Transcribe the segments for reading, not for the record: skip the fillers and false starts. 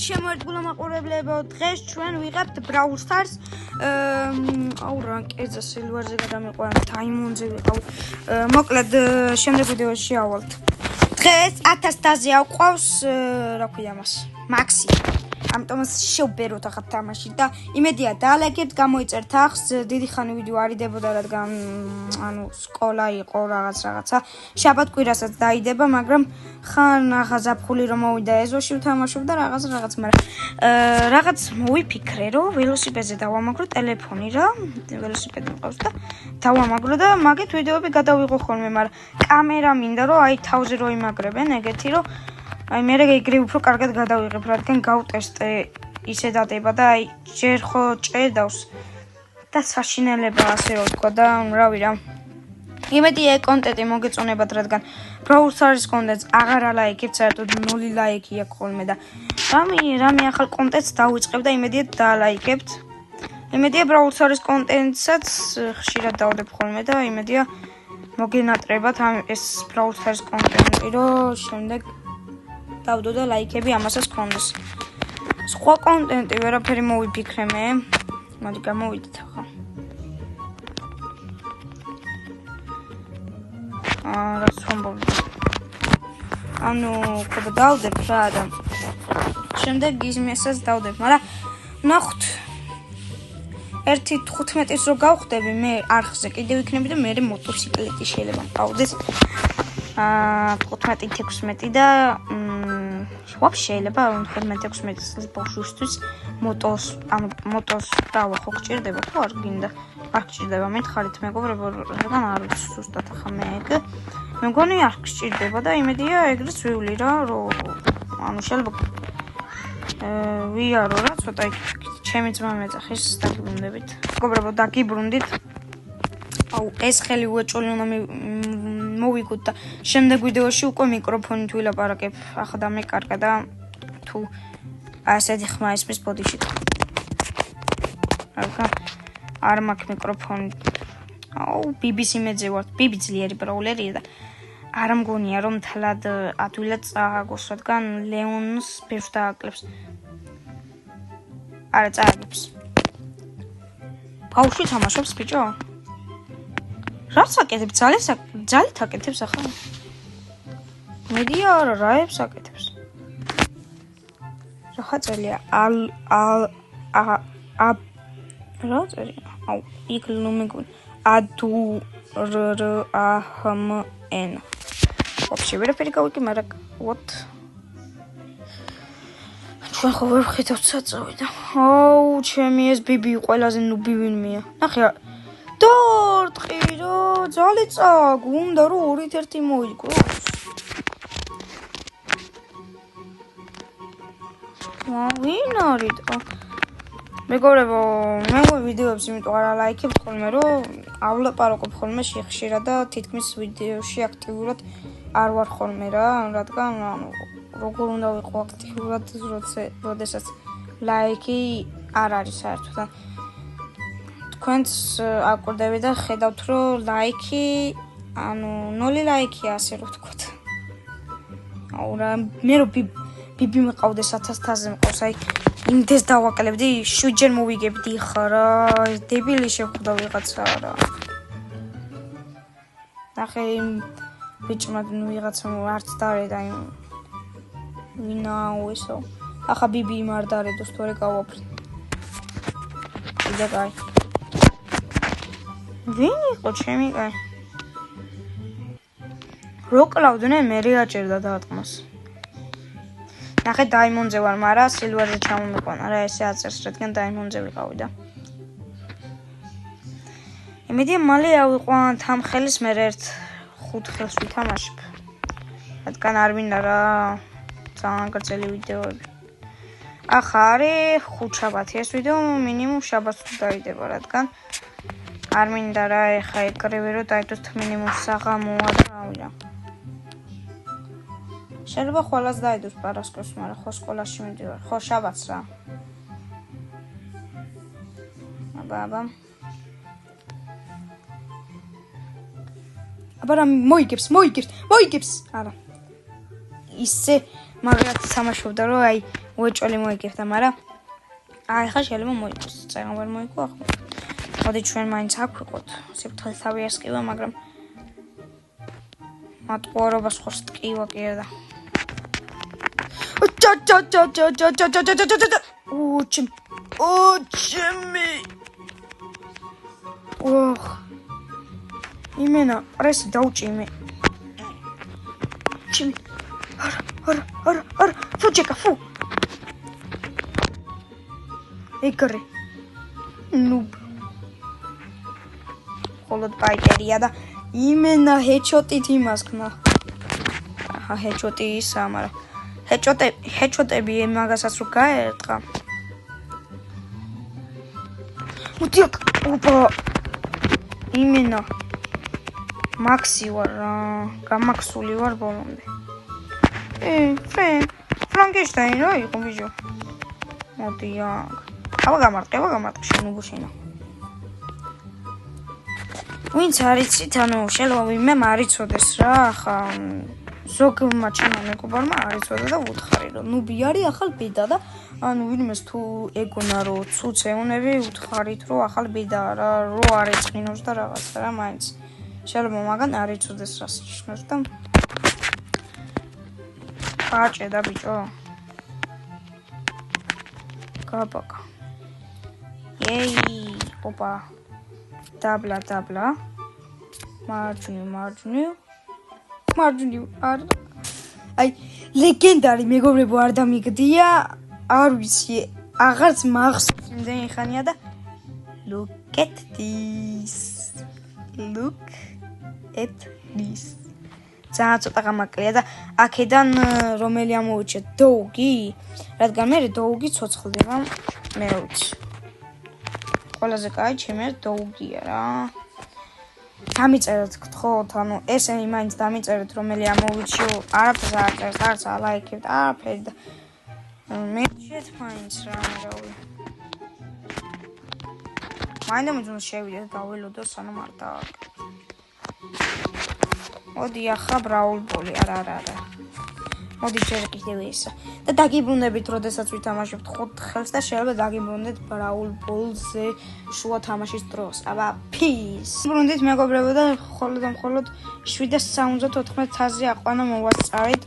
შემოერთგულა მაყურებლებო, დღეს ჩვენ ვიღებთ Brawl Stars. აუ რანკეზე სილვერზე გადამიყვანეთ, დაიმონდზე ვიყავ. მოკლედ შემდეგ ვიდეოში ავალთ. დღეს 1000 დაზე აყვავს, რა ქვია მას, მაქსი. ამიტომ შევბეროთ ახლა თამაში და იმედია დაალეგებთ, გამოიწერთ ახს, დიდი ხანი ვიდეო არიდებოდა, რადგან ანუ სკოლა იყო რაღაცა. შაბათ კვირასაც დაიდება, მაგრამ ხან ახლა ზაფხული რომ მოვიდა ეზოში ვთამაშობ და რაღაც, მაგრამ რაღაც მოვიფიქრე, რომ ველოსიპედზე დავამაგრო ტელეფონი რა, ველოსიპედი მყავს და დავამაგრო და მაგით ვიდეოები გადავიღო ხოლმე, მაგრამ კამერა მინდა რომ აი თავზე რო იმაგრებენ ეგეთი რომ აი მე ეგრე უფრო კარგად გადავიღებ, რადგან გავტესტე ისე დადება და აი ჯერ ხო ჭედავს და საშინელება ასე რომ თქვა და რავი რა. იმედია კონტენტი მოგეწონებათ, რადგან Brawl Stars კონტენტს აღარ ალაიქებთ, საერთოდ 0 ლაიქი აქვს ხოლმე და რამე ახალ კონტენტს დავიწყებ და იმედია დაალაიქებთ. იმედია Brawl Stars კონტენტსაც ხშირად დავდებ ხოლმე და იმედია მოგენატრებათ ეს Brawl Stars კონტენტი, რომ შემდეგ დავდო და ლაიქები ამასაც გქონდეს. სხვა კონტენტი ვერაფერი მოვიფიქრე მე. მოდი გამოვიდეთ ახლა. რაც ვამბობდი. ანუ ხოდა დავდებ რა და შემდეგ გიზმესაც დავდებ, მაგრამ ნახოთ. 1.15-ს რო გავხდები მე არხზე კიდევ იქნები და მე მოტოციკლეტი შეიძლება მყავდეს. 15-16 და ვაფშე შეიძლება 15-16 წლის ბავშვისთვის მოტოს დავა ხო გჭირდება თუ არ გინდა? არ გჭირდება, მითხარით მეგობრებო, რადგან არ ვიცი ზუსტად ახლა მე ეგ. მე მგონი არ გჭირდება და იმედია ეგრეც ვივლი რა, რომ ანუ შეიძლება ვიარო რა, ცოტა ჩემი ძმა მეძახის დაგიბრუნდებით. მეგობრებო, დაგიბრუნდით. აუ ეს ხელი უეჭველი უნდა მოვიგოთ და შემდეგ ვიდეოში უკვე მიკროფონით ვილაპარაკებ. ახლა და მე კარგა და თუ ასეთი ხმა ისმის ბოდიში. ახლა არ მაქვს მიკროფონი. აუ BBC მეძე ვარ. BBC ძლიერი ბრაულერია და არ მგონია რომ თლად ადვილად წააგოს, რადგან ლეონს ბევრს დააკლებს. არა წააგებს. ბავშვი თამაშობს ბიჭო? რაც აკეთებს, ძალით აკეთებს ახლა. მედია არა, რაებს აკეთებს. რა წერია? რა წერია? აუ, იქ ნუმეგუნ. ADURAHMN. ვაფშე ვერაფერი გავიკი, მაგრამ what? ჩვენ ხო ვერ ხედავთ საწავი და. აუ, ჩემი ეს ბიბი ყველაზე ნუბი ვინმეა. ნახე დორტყი რო ძალით წააგ, უნდა რომ 2-1 მოიგროს. ვინ არის და? მეგობრებო, მე ვიდეოებს იმიტომ არ ალაიქებ ხოლმე, რომ ავლაპარაკობ ხოლმე ხშირად და თითქმის ვიდეოში აქტიურად არ ვარ ხოლმე რა, რადგან ანუ როგორ უნდა ვიყო აქტიურად, როდესაც ლაიქი არ არის საერთოდ და თქვენც აკვირდები და ხედავთ რომ ლაიქი, ანუ 0 ლაიქია ასე რომ ვთქვათ. აუ რა მე რო ბიბი მყავდეს 1000-ზე მყავს, აი იმდეს დავაკლებდი, 7 ჯერ მოვიგებდი ხა რა, დებილი შეხვდა ვიღაცა რა. ნახე იმ ბიჭმა ვიღაცა არც დარედა იმ ვინაო ესო. ახლა ბიბი იმ არ დარედოს, თორე გავაფრთხ. და კაი. ვინ იყო ჩემი კაი? რო კლავდნენ მე რეაჭერდა დაატყმას. ნახე დაიმონდზე ვარ, მაგრამ სილვერზე ჩამომიყვანა რა, ესე აწერს, რადგან დაიმონდზე ვიყავი და. იმედია მალე ავიყვანთ ამ ხელის მე 5 ხელს ვითამაშებ. რადგან არ მინდა რა ძალიან გრძელი ვიდეოები. ახლა არის 5 შაბათი ეს ვიდეო მინიმუმ შაბათს დაიდება, რადგან არ მინდა რა ეხა ეგრევე რომ დაიდოთ მინიმუმ საღამოა და რავია. შეიძლება ხოლას დაიდოს პარასკევს, მაგრამ ხო სკოლაში მიდივარ. ხო შაბათს რა. აბა. აბა რა მოიგებს. არა. ისე მაგრამ თამაშობდა რომ აი უეჭველი მოიგებდა, მაგრამ აი ხა შეიძლება მოიგოს, წერა ვერ მოიგო ახლა. მოდი ჩვენ მაინც აქ ვიყოთ. სიფრთხილე თავი ასკივა, მაგრამ მატყუარობას ხორს ტკივა კიდე. ოჩემი. ოხ. იმენა, პრესი დაუჭიმე. ჩიმი. არა. ფუ ჯეკა, ფუ. ეგრე. ნუბ. ხოლოდ პაიკერია და იმენა ჰეჩოტით იმას ქნა. აჰა, ჰეჩოტი ისა, მაგრამ ჰეჩოტები მაგასაც რო გაერტყა. მუდიაკ, ოპა. იმენა. მაქსი ვარ რა, გამაქსული ვარ ბოლომდე. ფრანკენშტაინი რა იყო ბიჭო. მოდიაკ. აბა გამარტყე შენ უბუშინო. ვინც არიცით, ანუ შეიძლება ვინმე მარიცოდეს რა, ახლა ზოგმა ჩემმა მეგობარმა არიცოდა და უთხარი რომ ნუბი არის ახალ ბედა და ანუ ვინმეს თუ ეგონა რომ ცუც ეუნები უთხარით რომ ახალ ბედა რა რო არ ეწყინოს და რაღაცა რა მაინც შეიძლება მაგან არიცოდეს რას ნიშნავს და კაჭე და ბიჭო გაბაკა ეი ოპა დაბლა მარჯვნივ არ აი ლეგენდარი მეგობრებო არ დამიგდია არ ვიცი აღარც მახსოვს იმდენი ხანია და look at this ძალიან ცოტა გამაკლია და აქედან რომელი ამოვიჭე დოუგი რადგან მე დოუგი ცოცხლდება მე ვიცი ყველაზე კაი ჩემი დოუგია რა დამიწერეთ გთხოვთ ანუ ესენი მაინც დამიწერეთ რომელი ამოვიჩიო არაფერს არ წერს არც ალაიქებთ არაფერი და მე შეც მაინც რა მეროვი მაინც შევიდეთ დაველოდო სანამ არ დააკეთე მოდი ახლა ბრაულ ბოლი არა მოდი ჯერ კიდევ ისა და დაგიბრუნდებით როდესაც ვითამაშებთ 5 ხელს და შეიძლება დაგიბრუნდეთ ბრაულ ბოლზე შუა თამაშის დროს აბა პის ბრუნდით მეგობრებო და მხოლოდ 774-ზე აყვანა მოვასწავით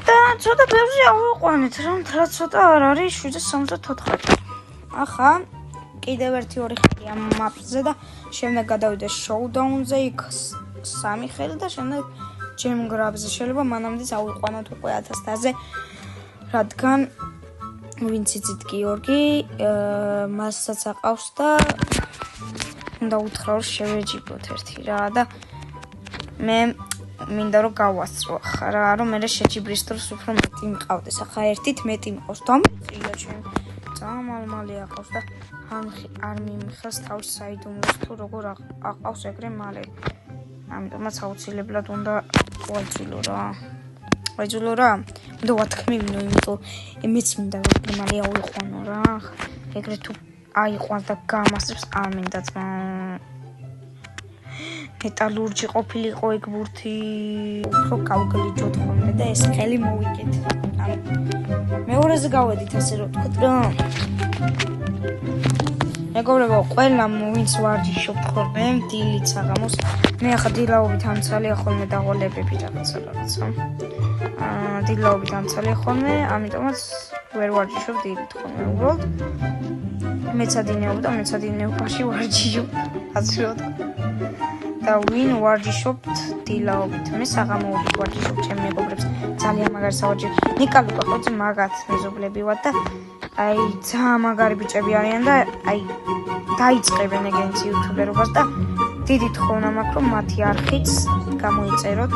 და ცოტა ბევრი ავიყვანეთ რა ცოტა არ არის 774 ახლა კიდევ ერთი 2 ხელი ამ მაპზე და შემდეგ გადავიდე შოუდაუნზე იქ 3 ხელი და შემდეგ ჯემ გრაბზე შეიძლება მანამდეც ავიყვანოთ უკვე 1000-ზე რადგან ვინც იცით გიორგი მასაც აყავს და უნდა უთხრა რომ შევეჯიბოთ ერთი რა და მე მინდა რომ გავასწრო ხა რომ მე შეჯიბრის დროს უფრო მეტი მყავდეს ახლა ერთით მეტი მყავს დამწია ჩემ ძალიან აყავს და არ მიმხეს თავის საიდუმლოს თუ როგორ აყავს ეგრე მალე ამიტომაც აუცილებლად უნდა ვაიძულო რა უნდა ვათქმევინო იმიტომ მეც მინდა რომ მალე ავიყვანო რა ეგრე თუ აიყვანს და გამასწრებს არ მინდა ძმა მეტალურჯი ყოფილიყო ეგ ბურთი უფრო გავგლიჯოთ ხოლმე და ეს ხელი მოვიგეთ ანუ მეორეზე გავედით ასე რომ თქვით რა მეგობრებო ყველა ვინც ვარჯიშობთ ხოლმე დილით საღამოს მე ახლა დილაობით ამცალია ხოლმე დაღოლებები რაღაცა დილაობით ამცალია ხოლმე ამიტომაც ვერ ვარჯიშობ დილით ხოლმე უბრალოდ მეცადინეობაში ვარჯიშობ ასე რომ და ვინ ვარჯიშობთ დილაობით მე საღამოობით ვარჯიშობ ჩემ მეგობრებს ძალიან მაგარი სავარჯიშო ნიკალუკა ხოძე მაგათ მეზობლები ვარ და აი ძალიან მაგარი ბიჭები არიან და აი დაიწყებენ ეგენც იუთუბერობას და დიდი თხოვნა მაქვს რომ მათი არხიც გამოიწეროთ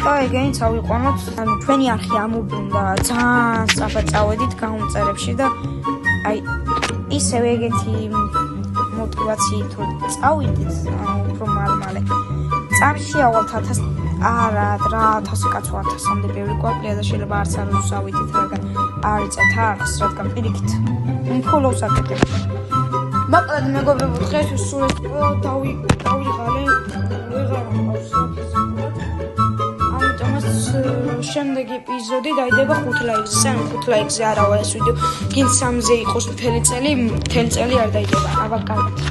და ეგენიც ავიყვანოთ ანუ ჩვენი არხი ამობრუნდა ძალიან სწრაფად წავედით გამომწერებში და აი ისევ ეგეთი мотивациით რომ წავიდეთ უფრო მალე წამში ავალ 1000 არა რა 1000 კაცო 1000-მდე ბევრი გვაკლია და შეიძლება არც არ ვსავიდეთ რადგან არ იწეთ არხს რადგან პირიქით follow-ს აკეთებ მაგრამ მეგობრებო დღეს სულ ეს დავიღალე ვეღარ მყავს ამიტომაც შემდეგი ეპიზოდი დაიდება 5 ლაიქზე. სანამ 5 ლაიქზე არავა ეს ვიდეო გინდ 3-ზე იყოს მთელი წელი არ დაიდება. აბა, კარგად.